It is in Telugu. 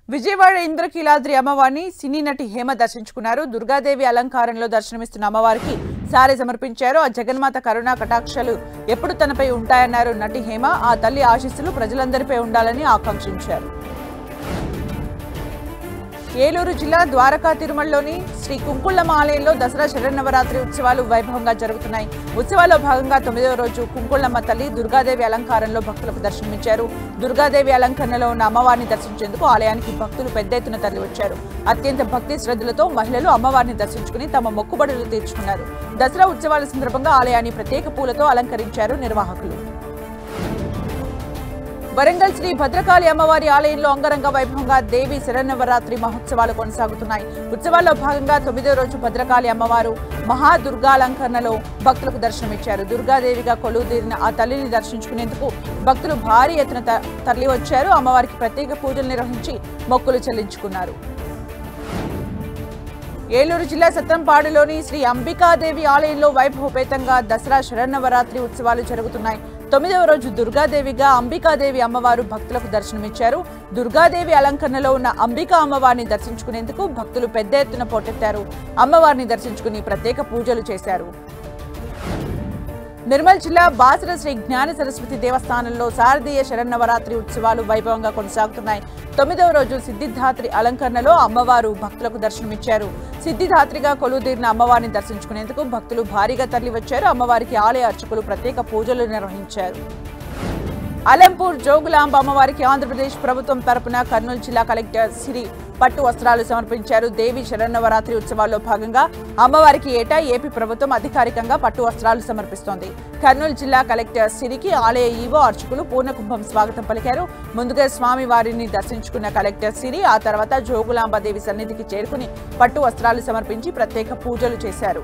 విజయవాడ ఇంద్రకీలాద్రి అమ్మవారిని సినీ నటి హేమ దర్శించుకున్నారు. దుర్గాదేవి అలంకారంలో దర్శనమిస్తున్న అమ్మవారికి సారీ సమర్పించారు. ఆ జగన్మాత కరుణా కటాక్షలు ఎప్పుడు తనపై ఉంటాయన్నారు నటి హేమ. ఆ తల్లి ఆశీస్సులు ప్రజలందరిపై ఉండాలని ఆకాంక్షించారు. ఏలూరు జిల్లా ద్వారకా తిరుమలలోని శ్రీ కుంకుళ్ళమ్మ ఆలయంలో దసరా శరన్నవరాత్రి ఉత్సవాలు వైభవంగా జరుగుతున్నాయి. ఉత్సవాల్లో భాగంగా 9వ రోజు కుంకుళ్ళమ్మ తల్లి దుర్గాదేవి అలంకారంలో భక్తులకు దర్శనమిచ్చారు. దుర్గాదేవి అలంకరణలో ఉన్న అమ్మవారిని దర్శించేందుకు ఆలయానికి భక్తులు పెద్ద ఎత్తున తరలివచ్చారు. అత్యంత భక్తి శ్రద్ధలతో మహిళలు అమ్మవారిని దర్శించుకుని తమ మొక్కుబడులు తీర్చుకున్నారు. దసరా ఉత్సవాల సందర్భంగా ఆలయాన్ని ప్రత్యేక పూలతో అలంకరించారు నిర్వాహకులు. వరంగల్ శ్రీ భద్రకాళి అమ్మవారి ఆలయంలో అంగరంగ వైభవంగా దేవి శరన్నవరాత్రి మహోత్సవాలు కొనసాగుతున్నాయి. ఉత్సవాల్లో భాగంగా 9వ రోజు భద్రకాళి అమ్మవారు మహాదుర్గాలంకరణలో భక్తులకు దర్శనమిచ్చారు. దుర్గాదేవిగా కొలువుదీరిన ఆ తల్లిని దర్శించుకునేందుకు భక్తులు భారీ ఎత్తున తరలివచ్చారు. అమ్మవారికి ప్రత్యేక పూజలు నిర్వహించి మొక్కులు చెల్లించుకున్నారు. ఏలూరు జిల్లా సత్రంపాడులోని శ్రీ అంబికాదేవి ఆలయంలో వైభవపేతంగా దసరా శరన్నవరాత్రి ఉత్సవాలు జరుగుతున్నాయి. 9వ రోజు దుర్గాదేవిగా అంబికాదేవి అమ్మవారు భక్తులకు దర్శనమిచ్చారు. దుర్గాదేవి అలంకరణలో ఉన్న అంబికా అమ్మవారిని దర్శించుకునేందుకు భక్తులు పెద్ద ఎత్తున పోటెత్తారు. అమ్మవారిని దర్శించుకుని ప్రత్యేక పూజలు చేశారు. నిర్మల్ జిల్లా బాసర శ్రీ జ్ఞాన సరస్వతి దేవస్థానంలో శారదీయ శరన్నవరాత్రి ఉత్సవాలు వైభవంగా కొనసాగుతున్నాయి. 9వ రోజు సిద్ధిదాత్రి అలంకరణలో అమ్మవారు భక్తులకు దర్శనమిచ్చారు. సిద్ధిదాత్రిగా కొలువుదీరిన అమ్మవారిని దర్శించుకునేందుకు భక్తులు భారీగా తరలివచ్చారు. అమ్మవారికి ఆలయ అర్చకులు ప్రత్యేక పూజలు నిర్వహించారు. అలంపూర్ జోగులాంబ అమ్మవారికి ఆంధ్రప్రదేశ్ ప్రభుత్వం తరపున కర్నూలు జిల్లా కలెక్టర్ సిరి పట్టు వస్త్రాలు సమర్పించారు. దేవి శరన్నవరాత్రి ఉత్సవాల్లో భాగంగా అమ్మవారికి ఏటా ఏపీ ప్రభుత్వం అధికారికంగా పట్టు వస్త్రాలు సమర్పిస్తోంది. కర్నూలు జిల్లా కలెక్టర్ సిరికి ఆలయ ఈవో అర్చకులు పూర్ణకుంభం స్వాగతం పలికారు. ముందుగా స్వామి వారిని దర్శించుకున్న కలెక్టర్ సిరి ఆ తర్వాత జోగులాంబ దేవి సన్నిధికి చేరుకుని పట్టు వస్త్రాలు సమర్పించి ప్రత్యేక పూజలు చేశారు.